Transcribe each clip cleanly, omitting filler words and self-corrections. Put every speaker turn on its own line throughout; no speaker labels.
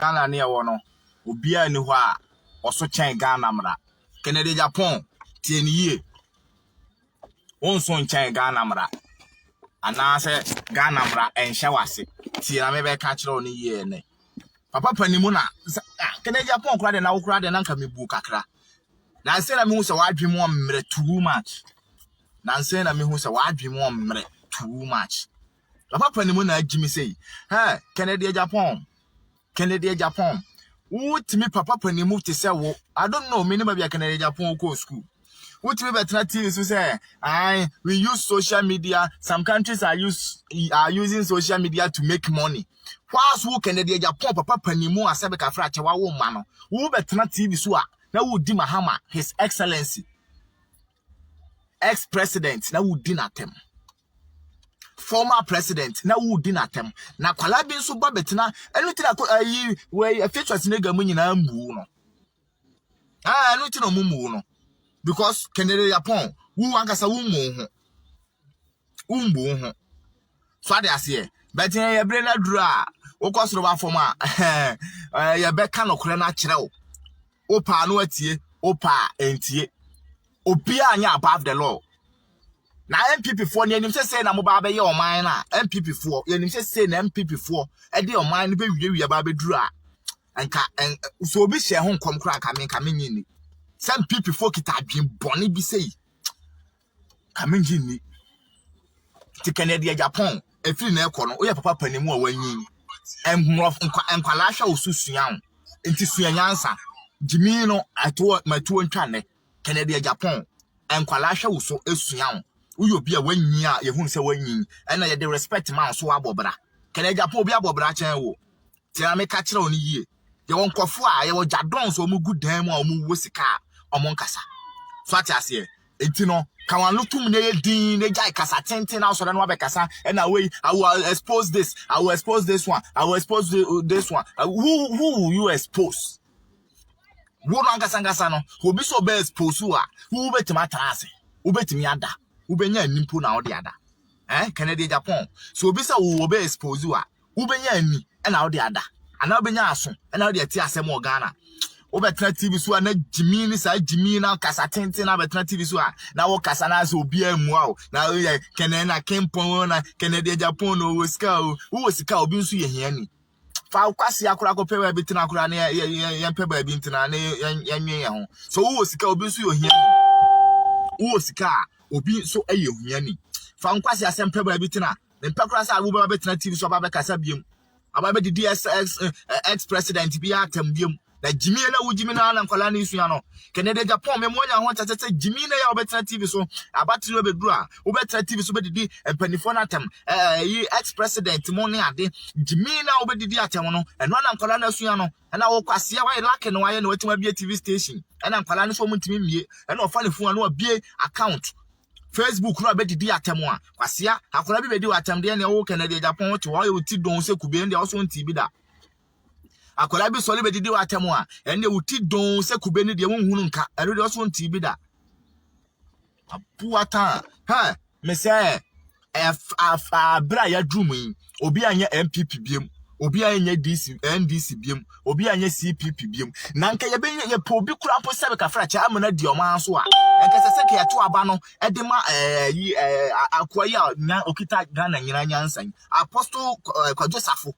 Ghana near one, Ubia ni wa, also chain Ghana mra. Kennedy Japan, 10 years. One son chain Ghana mra. And now say Ghana mra and shawasi. Tia maybe catch on ye ne. Papa Penimuna, Kennedy Japan cried and I'll cry and Uncle me bookakra. Now I said I mean, so I dream 1 minute too much. Now I said I mean, so I dream 1 minute too much. Papa Penimuna, Jimmy say, hey, Kennedy Japan. Kennedy Japan. What me Papa Penimu to say, I don't know, minimum be a Kennedy Japan go school. What me better things to say? We use social media. Some countries are using social media to make money. Whilst who Kennedy Japan Papa Penimu a sebeka fracha wa woman. Who better TV so now would di Mahama, His Excellency, ex-president, now would dinner them. Former president, now would dinner them. Now Kwalabi so babetina, anything I where a features nigga money na mbuno. Anything no mumuno. Because Kennedy Japan, who ankasa umbu. So they say, but your brain a draw, o cost of former, your back can crana channel. Opa no etie, opa entie. Opia anya above the law. Na MPP4 ni enim say na mo ba be ye o man na MPP4 enim say na MPP4 e de o man be wiye ba be duru a enka so obi hye ho nkom kra ka me nyini some MPP4 kita adwen bone bi say ka me nyini ti Kennedy Japan efiri na ekọ no oye papa panimu a wanyin emrof enkwala hwa osusua enti suanyansa jimi no ato matuo ntwane Kennedy Japan enkwala hwa oso esua uyo bia wanyin a ye hu se wanyin na ye de respect man so abobra Kennedy Japan obi abobra chen wo ti na me ka kire oni yie ye won kofo a ye wo jadon so mu gudan mu a mu wo sika omon kasa so ati ase enti no kan lutum na ye din na jai kasa tenten na so na be kasa na we I will expose this, I will expose this one, I will expose this one. Who will you expose? Wo no ngasa no obi so be expose wa who betima trase wo betimi ada wo benya nimpo na wo de ada Kennedy Japan so obi say wo be expose wa wo benya ani na wo de ada ana wo benya aso na wo de ati asem o Ghana wo betra TV so na jimi ni sa jimi na kasa tenten na betra TV so na wo kasa na so obi amu a na Kennedy na Kempon na Kennedy Japan no wo sika obi nso ye hiani fa kwasi akura ko pewa bi tina akura ne yan peba bi tina ne yanwe ho so wo sika obi nso yo hiani wo sika obi so aye hiani fa kwasi asem peba bi tina ne pekura sa wo ba tina TV so ba kasa biem aba be di ex president bi atam biem na jimi na wo jimi na nkwala na isua no Kennedy Japan me monya ho tete jimi na ya obetra TV so abatiri obeduru a obetra TV so bedidi empanifo na atam ex president mo ne ade jimi na obedidi atam no eno na nkwala na isua no na wo kwase ya wa like no wa ye na watima bia TV station na nkwala no so mo ntimi mie na ofa ne fu na obie account Facebook no bedidi atam a kwase ya akola bi bedi atam de na wo Kennedy Japan wo ti wo ye ti don se kube nde wo so ntibi da akola bi sole bedidi watemu a ene wuti don se kube ne de wonhunu nka eno de so nti bi da apuata ha me say bra ya drumu obi anya MPP biem obi anya NDC biem obi anya CPP biem na nka ye po obi kura po sebe ka fracha amana di o man so a nka sese ke yato aba no e de ma akoya na okita Ghana nyina nyansan Apostle Kwadwosafo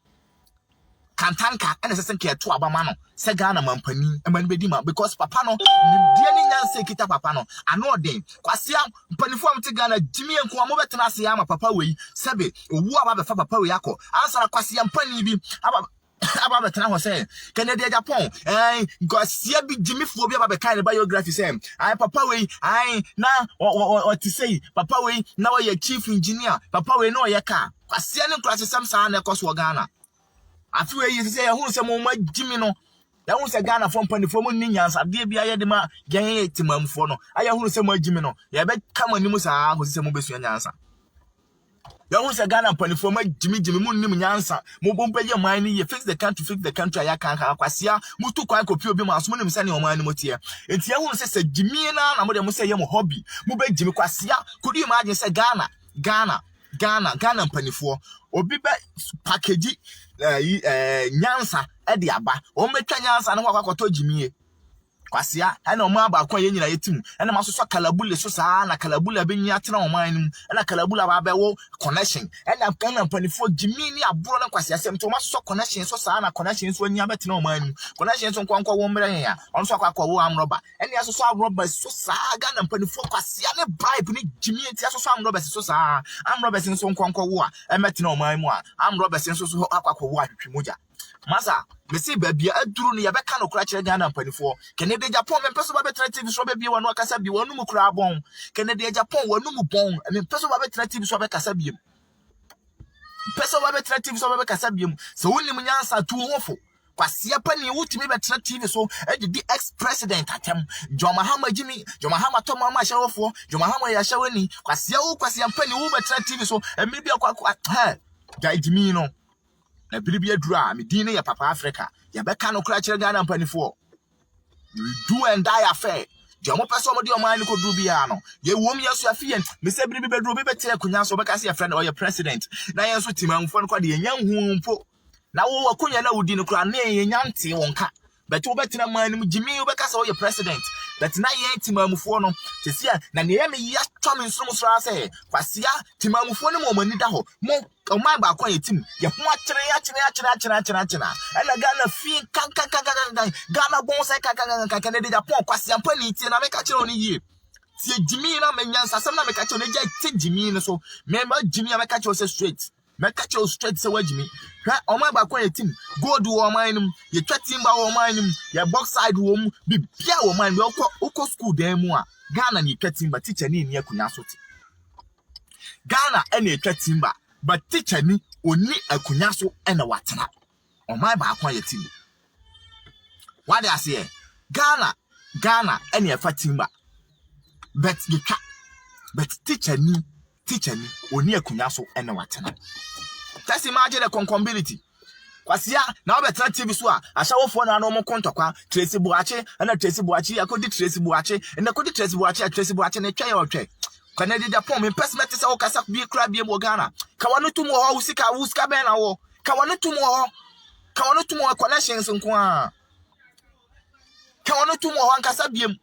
kantanka ene sesen ke to abama no se Ghana mampani emani bedi ma because papa no die ni nyanse kita papa no ano den kwase mpanifo amte Ghana jimi enko amo betena se ya ma papa wei sebe owu aba be fa papa wei akọ ansara kwase mpani bi aba betena ho se Kennedy Japan kwase bi jimi fo bi aba be kan biography se papa wei na what to say papa wei na we chief engineer papa wei no ye ka kwase ne kwase samsa na ekoso Ghana afiwe yi se ya hu se mo ma jimi no ya hu se Ghana fo mpanifo mo ni nyansa de bia ye de ma gen timamfo no aya hu se mo jimi no ya be kama ni mu sa hu se mo besu nyansa ya hu se Ghana mpanifo ma jimi mo ni nyansa mo bompa ye man ni ye fix the country aya kan akwasia mutu kwa kopi obi ma so mo ni msa ni o man ni motie enti ya hu se jimi na mo de mo se ye mo hobby mo be jimi kwasia kodi ma aje se Ghana Ghana mpanifo obi be package nyansa e de aba o metwa nyansa no kwakwato jimie kwasia na omo abakwa ye nyina yetim na masoso kalabule so saa na kalabula be nyi atena oman nim na kalabula ba bewo connection na Ghana mpanifo jimi ni aburo na kwasia sem to masoso connection so saa na connection so nya betena oman nim connection so nkwankwa wo mra ya on so akwakwa wo amroba ene asoso amroba so saa Ghana mpanifo kwasia ne bribe ni jimi enti asoso amroba so saa amroba sin so nkwankwa wo a emetena oman mu a amroba sin so akwakwa wo atwetwemoja masa mesi babia aduru ne yabeka no kura kire Ghana mpanifo Kennedy Japan me peso ba betra TV so babia wanu akasa bi wanu mu kura bon Kennedy Japan wanu mu bon me peso ba betra TV so bekasa bi peso ba betra TV so bekasa bi so wonni mu nyansa tu hofo kwasia pani wutimi betra TV so di ex president atem John Mahama Jimmy John Mahama to mama shawofo John Mahama ya shawani kwasia pani wu betra TV so emi bi akwa ha dai Jimmy no na bilibia dura me din ya papa Africa ya beka no kura kire Ghana mpanifo do and die affair Jomo person mo di o man ni ko duru bia no ye wom yeso afie me se biribi beduru be bete akunya so beka se ya friend or your president na yen so timamfo no kwa de yen huumpo na wo akunya na wudi no kura na yen nyante wonka but wo betina man ni Jimmy wo beka se o your president but na yen timamfo no tesia na ne ye me ya twam nsum so ase kwasia timamfo no mo mani da ho mo o man ba kwa yetim ye ho akire na Ghana fi kan Ghana bon sai kan Kennedy Japan kwasia pani tie na me ka kire oni yie tie Jimmy na me nyansa sam na me ka kire oni je tie Jimmy no so me ma Jimmy na me ka kire straight me ka kire straight se wa Jimmy ha o man ba kwa yetim gold wo man nim ye twatimba wo man nim ye box side wo mu bibia wo man be okọ school dan mu a Ghana ni twatimba teacher ni ni akunya so ti Ghana ene twatimba but teacher ni oni akunya so ena watena o man ba akwa yetim what I say Ghana ene fatimba but you twa but teacher ni oni akunya so ena watena just imagine the concombility kwasia na obetra TV so a ashawofo na no mo kontokwa Tracy Buache na Tracy Buache akodi Tracy Buache na kodi Tracy Buache na twa ya otwe Kennedy Japan me personal say o kasa bi kra bi mo Ghana ka wano tumu ho usika be na wo ka wano tumu connections nko a ka wano tumu ho ankasa biem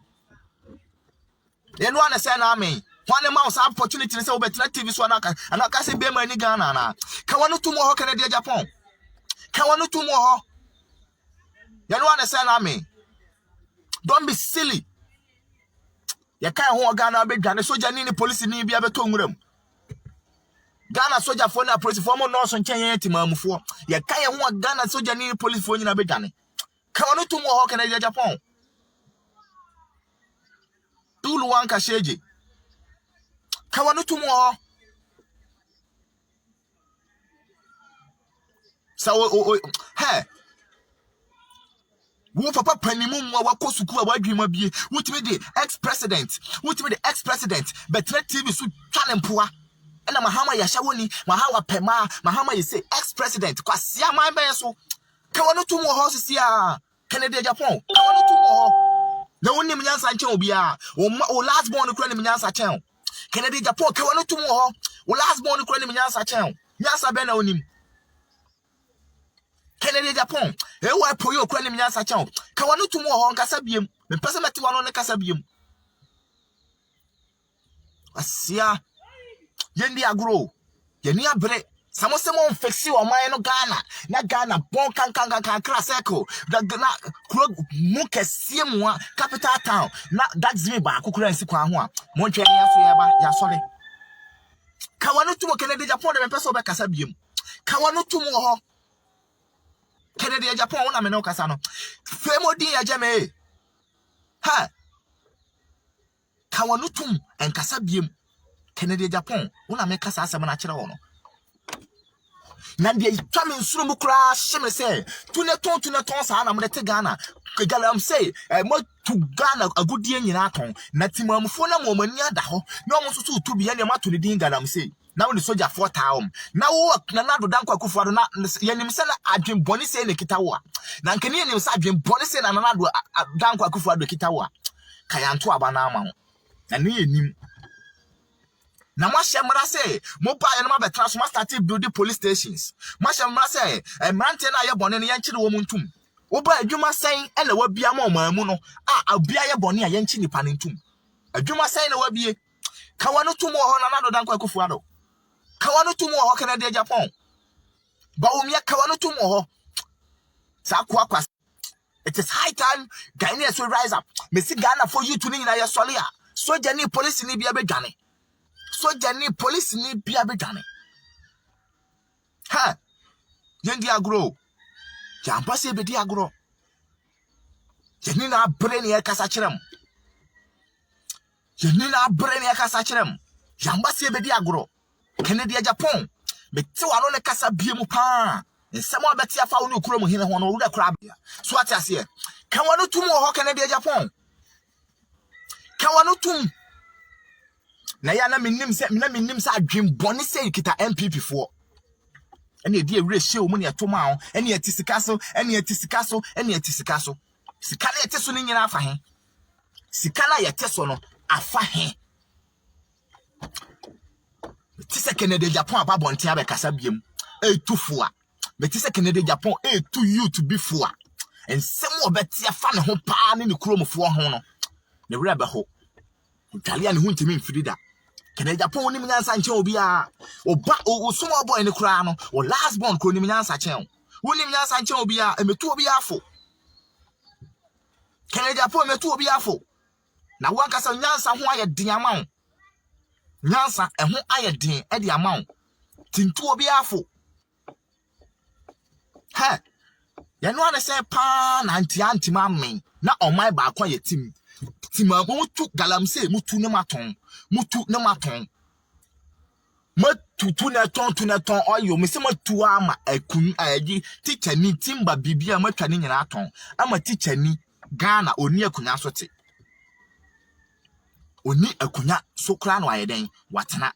ye no ana say na amen one mouse opportunity say obetra TV so anaka say be mani Ghana na ka wano tumu ho Kennedy Japan ka wano tumu ho ye no ana say na amen don't be silly ya kai ho Ghana be dwane soja ni police ni bia beto nwuram Ghana soja fo na police fo mo no so nchen yen timamfo ya kai ho Ghana soja ni police fo nyina be dwane ka wano tumu ho Kennedy Japan tulu wanka sheje ka wano tumu ho so he wo papa panimu mu wa suku a wadwima bie wutime de ex president betre TV so twalempoa ena Mahama ya shawoni Mahama pema Mahama ye say ex president kwasia man ben so ka wano tumu ho sisia Kennedy Japan ka wano tumu ho na wonni mnyansa nchen obi a o last born kura ni mnyansa chen Kennedy Japan ka wano tumu ho o last born kura ni mnyansa chen nyansa ben na onim Kennedy Japan wa poyo kura ni mnyansa chen ka wano tumu ho nkasa biem me pese meti wano ne kasa biem asia yendi agro yeni abre samose mo fixi o man no Ghana na Ghana bon kan kra circle da na kro mu kese mu a capital town na that's me ba akukura nsi kwa ho a mo ntwe ya sore ka wano tumu Kennedy Japan de me pese obe kasa biem ka wano tumu ho Kennedy Japan wona me no kasa no femo din ya jame ha ka wano tumu en kasa biem Kennedy Japan wona me kasa asem na kire wo no na de twame nsuru mu kra hye say tune ton sa na mo de Ghana galam say mo tu Ghana agudie nyina ton na timamfo na mo mani ada ho na mo so tu bia ne mato ne din galam say na wo ni soja 4000 na wo na do dankwa kufu ado na yanim se na adwen boni say ne kita wo na nkene yanim se adwen boni say na do dankwa kufu ado kita wo kayanto aba na ama ho na ne yanim na mo hye mra say mo ba ye no ma betra so ma start building police stations mo hye mra say mrante na ye bone no ye nkyere wo mu ntum wo ba adwuma sen na wa bia ma omamu no abia ye bone a ye nkyi nipa ne ntum adwuma sen na wa bie ka wano tumu ho na nado dan kwakufu ado ka wano tumu ho Canada Japan ba umia ka wano tumu ho sa kwa it is high time Ghanaians will rise up me see Ghana for you to ni na ye sole a soja ni police ni bia bedwane soja ni police ni bia bedwane ha yendi agro jampa se bedi agro yeni na bre ne kasa kyerem yeni na bre ne kasa kyerem jamba se bedi agro Canada Japan me ti wano ne kasa biemu pa nsem obeti afa wo ne okuro mu hene ho no wo da kura bia so ati ase kan wano tum ho Canada Japan kan wano tum na ya na minnim se adwem bone se kita MPP fo ene edi ewre hye omu ne etoma ho ene eti sika so sika na yete so ni nyina afa he sika na yete so no afa he tise Canada Japan ababonte abekasa biem etufo a metise Canada Japan etu youth before ensem obeti afa ne ho pa ne kromfo ho no ne wura be ho Italia ne ho ntimi mfirida Canada Japan oni nyansa nche obi a oba osumo boy ne kura no o last born ko ni nyansa chen woni nyansa nche obi a emetu obi afo Canada Japan emetu obi afo na wankasa nyansa ho aye den ama nyansa eho aye den e de ama tintu obi afo ha ya no ane se pa na anti mamen na omai ba kwa ye tima mutu galamse mutu ne maton matutu na ton oyo me se matu ama akun ayi teacher ni timba bibia matwa ne nyina aton ama teacher ni Ghana oni akunya so te oni akunya so kra no ayeden watena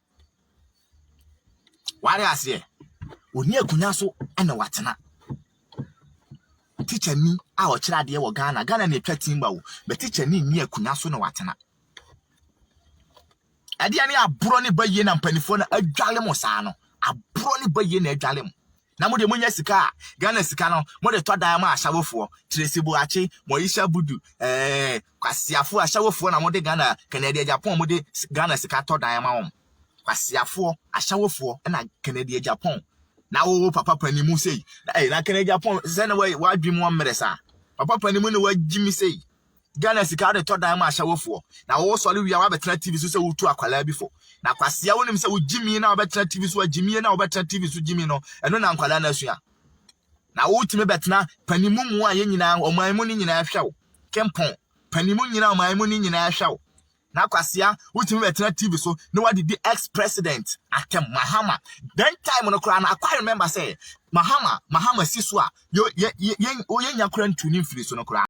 ware ase oni akunya so ena watena teacher ni a o kira de wo Ghana na etwa timba wo be teacher ni akunya so na watena ade ani abro ne baye na mpanifo na adwale mo saa no abro ne baye na adwale mo na mo de munya sika Ghana sika no mo de to dan ma ahyawofo Tresibo achi Moisha Budu kwasiafo ahyawofo na mo de Ghana Canada Japan mo de Ghana sika to dan ma won kwasiafo ahyawofo na Canada Japan na wo papa panimu sei na Canada Japan se na wa dwimu amresa papa panimu ne wa jimi sei Ghana sika de to dan ma ahyawofo na wo sole wi wa betra TV so se wutu akwala bifo na kwasia wonim se wo jimi na wo betra TV so jimi na wo betra TV so jimi no eno na nkwala na sua na wo timi betna panimu mu a ye nyina omanmu ni nyina ahwaw kempon panimu nyina omanmu ni nyina ahwaw na kwasia wo timi betna TV so no wa did the ex president akem Mahama then time no kra na I remember say Mahama siso a ye nyakura ntuni mfiri so no kra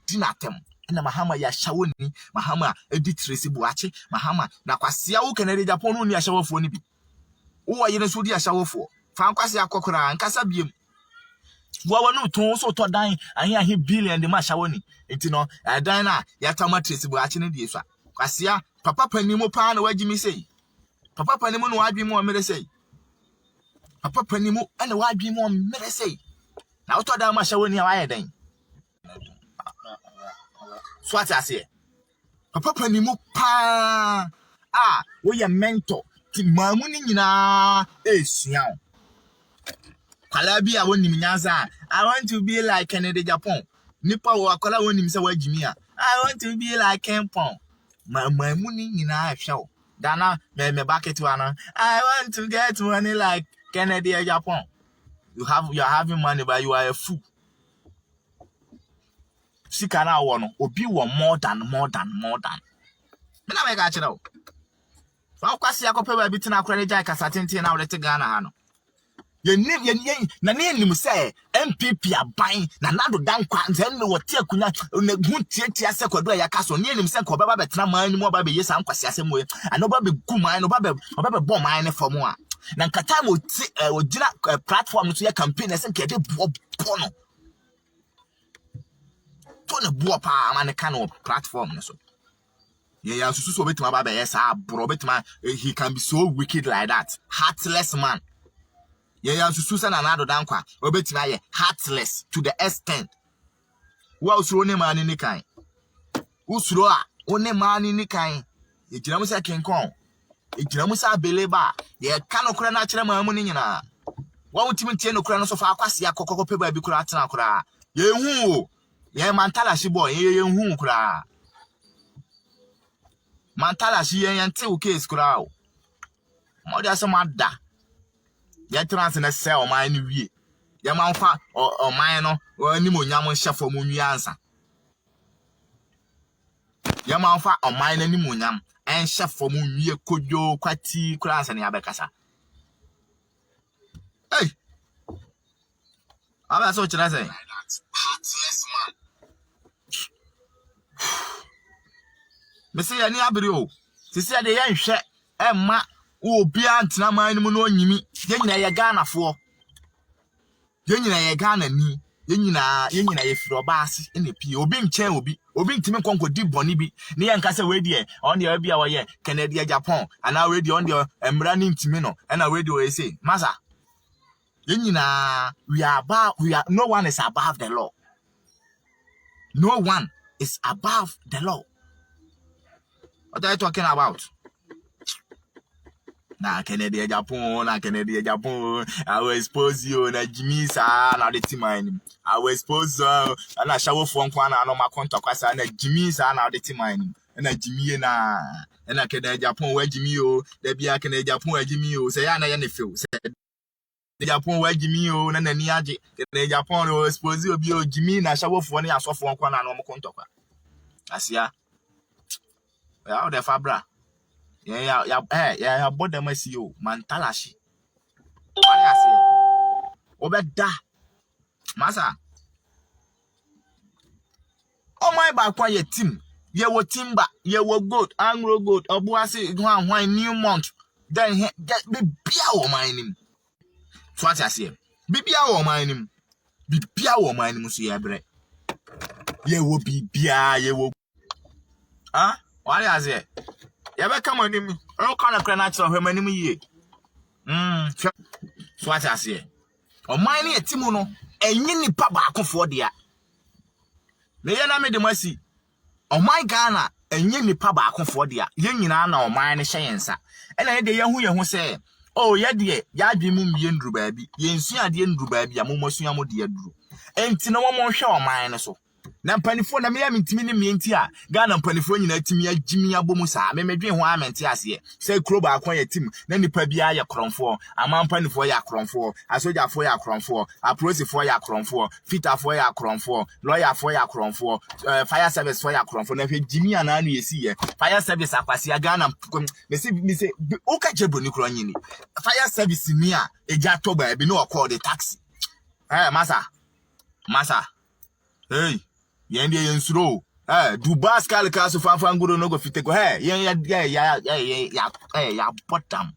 dinatem na Mahama ya shawoni Mahama edi Tresibo achi Mahama na kwasia wo Canada Japan no ni ashawofo ni bi wo yene so di ashawofo fa kwasia akokora nkasa biem wo no ton so to dan ahe billion de ma shawoni enti no dan na ya tama Tresibo achi ne die so kwasia papa panimu pa na wagimi sei papa panimu no wadwimu o mere sei papa panimu na wadwimu o mere sei na wo to dan ma shawoni a waye dan so what I say papa panimu pa wo ye mentor ti mamu ni nyina esua kwala bi a wonim nyanza I want to be like Canada Japan nipa wo akwala wonim se wagimi a I want to be like Kempon mamu ni nyina ahwe dana me bucket one I want to get money like Canada Japan you are having money but you are a fool sika na wo no obi wo more than me na me ga kire o fa kwase akope ba bitina akora ne jai kasa tenten na wo te Ghana ha no ye na ne nim se MPP aban na nado dan kwa nzen ne wote akunya na hu tietia se kwado ya kaso ne nim se ko ba betena man ni mo ba be yesa nkwase asem we ano ba be gu man no ba be bom man ne fom a na nkata mo ogina platform so ya campaign ese nke de bo no to ne bo pa amane ka no platform ne so Yeah, so bit my baby, yes, bro, bit my he can be so wicked like that. Heartless man. Yeah, so Susan and Ado Dankwa, bit my heartless to the extent. What's your name in the kind? Who's raw? Only man in the kind. If you know, King Kong. If you know, Beleba, yeah, cannot cry natural money. What would you tell no crown of Aquasia Coco Peba Bicratana cra? Ye who? Ye Mantala she boy, ye who cra. Mantala she ain't 2 case crow. Mother some mother. Ye trans in a cell mine ye. Ye manfa or mine or any more yaman chef for moon answer. Ye manfa or mine any moon and chef for moon ye could yo quati class and yabacasa. Hey, I'm so I say. Me say ani abrio. Ti say de yen hwe emma obi antena man mu no nyimi. Ye nyina ye Ghana fo. Ye nyina ye Ghana ni. Ye nyina ye firi obaase ene pie. Obi nchen obi. Obi ntimi konko di boni bi. Ne ye nka se we die on the bia wo ye Canada Japan. Ana we die on the emra ni ntimi no. Ana we die we say masa. Ye nyina no one is above the law. No one is above the law. What are you talking about? Na Canada Japan, I will expose you na Jimmy sa na the team mine. I will expose na shower phone kwana no ma contact kwasa na Jimmy sa na the team mine. Na Jimmy na Canada Japan where Jimmy o, there be a Canada Japan where Jimmy o, say na ye feel. Say the Japan where Jimmy o na ni age. Canada Japan o expose you bi o Jimmy na shower phone ya so phone kwana no ma contact kwa. Asia. Ya o de fabra. Yeah, bought them SEO, Mantalashi. What I say? Obeda, Massa. Oh, my back, quiet team. Ye were timber, ye were good, Anglo good, Obuasi, one new month. Then get me beer mining. So what I say? Be beer mining. Be beer mining, Monsieur Bre. Ye will be beer, ye will. Huh? What I say? You better come on him. I don't kind of credit on him anymore. So what I say? O mine a Timono, and you need papa for dear. The yana made the mercy. O my Ghana, and you need papa for dear. Yen or mine science. And I the young who say, oh, yeah, dear, Yadimum yen drew baby, yen see a dear drew baby, a mumosiamo dear drew. And no more show mine so. Na mpanifo na me amintimi ne mienti a Ghana mpanifo nyina timi agimi abomusa me medwen ho amenti ase se kroba akon ya tim na nipa bia ya kronfo ama mpanifo ya kronfo asojafo ya kronfo aprosifo ya kronfo fitafo ya kronfo lawyerfo ya kronfo fire service fo ya kronfo na hwe gimi ana anu yesi ye fire service akwase ya Ghana me se o ka jebo ni kro nyini fire service ni a eja to ba bi no call the taxi masa hey Yendi yensuro Dubai skal kaso fanfan guru no go fite go ya bottom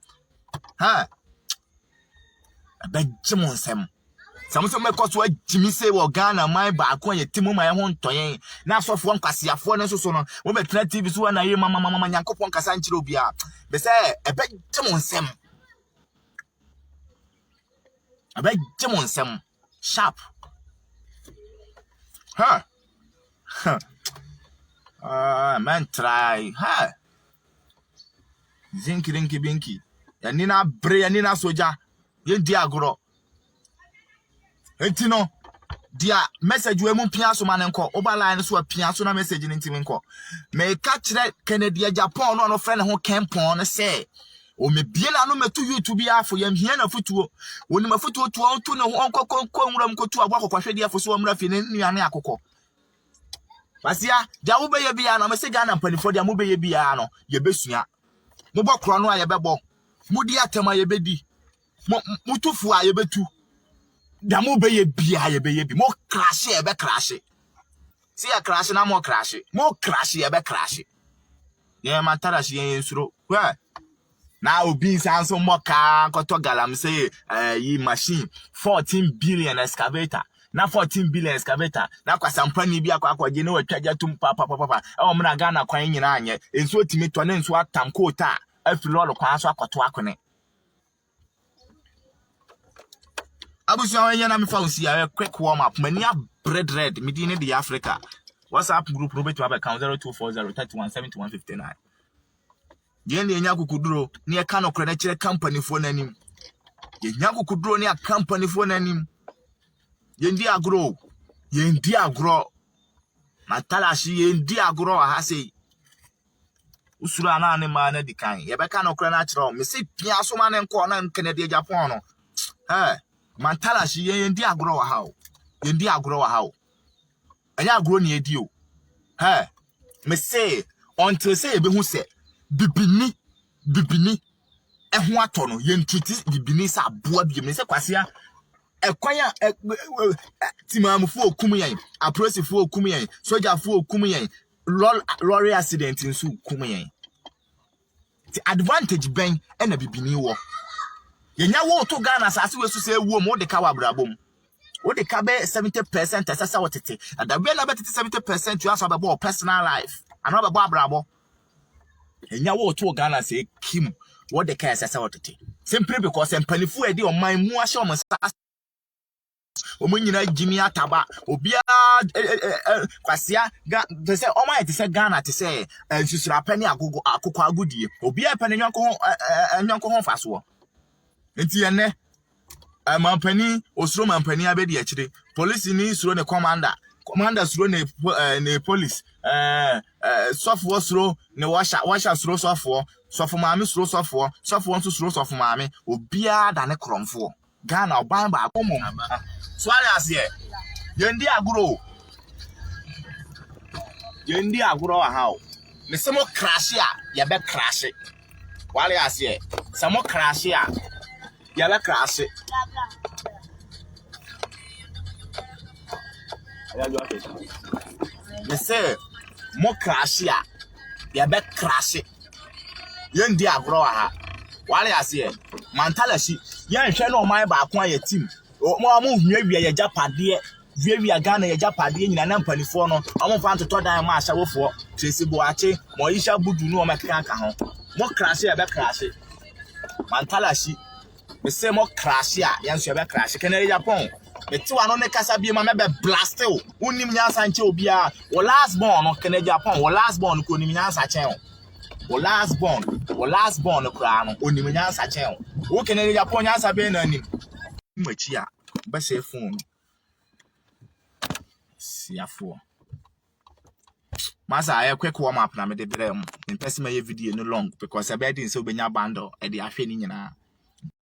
abejimon sem samuso mekoso agimi se wo Ghana mai ba ko ye timu mai ho ntoyen na asofo nkwaseafo ne soso no wo betena TV so na ye mama nyankopon kasa nchire obia be se abejimon sem sharp man try zinki rinki binki yanina bre yanina soja yendi agoro entino dia message we mu pia so manenko oba line so pia so na message ni ntimi nko me ka kire Canada Japan no friend ho kempon no say o me biela no metu YouTube afo yam hia na futuo woni mafutuo to on to ne ho onko nwuram ko tu agwa kokwahwede afo so omra fi ne nuane akokọ Basia, dia wo beye bia na me se Ghana mpanifo dia mo beye bia no ye besua. Mo bokro no a ye bebo. Mo di atema ye bedi. Mo tufu a ye betu. Dia mo beye bia ye beye bi. Mo crash ye be crash. Si ya crash na mo crash. Mo crash ye be crash. Ye mantara shi ye nsuro. Na obi sanso mo ka koto galam say yi machine 14 billion excavator. na 14 billion excavator na kwasampani bi akwa je ne watwaja tum papa e wo mna Ghana kwan nyina anye enso otimi to ne nso atam kota afiri lolo kwan so akoto akone abusu awanya na mefa usi ya quick warm up mania bread red midine the Africa WhatsApp group no betu account 0240317159 yen de nya kukuduro ne e ka no kre na kire company fo nanim ye nya kukuduro ne a company fo nanim yendi agro matalashi yendi agro ha sei usuru ana ne ma na dikan ye be ka no kre na kire me se pia so ma ne nko na nkene Japan no matalashi yendi agro wa ha yendi agro wa ha anya agro ne edi o me say until say be hu say bibini ehu ato no ye ntiti bibini sa aboa bi me say kwasea ekwanya timamfo okum yen aprosifo okum yen sojafo okum yen lorry accident nso okum yen the advantage ben na bibini wo yenya wo to Ghana asase we so say wo mo de ka wa brabom wo de ka be 70% asasa wotete ada be na be 70% you aso be personal life and be abrabo yenya wo to Ghana say kim wo de ka asasa wotete simply because empanifu e de oman mu ahye o omunyina jimi ataba obia kwasia they say oman it say Ghana te say nsusura pani agogo akoko agudie obia pani nyanko ho faso enti ene mampani osuro mampani abedi akire police ni suro ne commander suro ne police sofo suro ne washa suro sofo maami suro sofo nso suro sofo maami obia da ne kromfo Ghana oban ba akomo so ari ase yendi aguro wa hawo me se mo crash a ye be crash wale ase se mo crash a ye be crash me se mo crash a ye be crash yendi aguro wa ha wale ase mantalashi yan hwe no man ba akon aye team mo hwia ye japade hwia Ghana ye japade nyina na mpanifo no omo fa ntoto dan ma ahya wofo Tracy Boache mo yisha budu no o mekeka ka ho mo crash ye be crash mantalashi me say mo crash a yan so ye be crash kenere Japan me ti wa no ne kasa bi ma me be blast o unim nyansa nche obi a wo last born no kenere Japan wo last born ko unim nyansa chen o wo last born kra no onim nyansa chen o wo kenere Japan nyansa be na anim machi a ba say phone siafo masa aye quick warm up na me de brem in person my video no long because I be dey say obenya bundle e dey ahwe ni nyina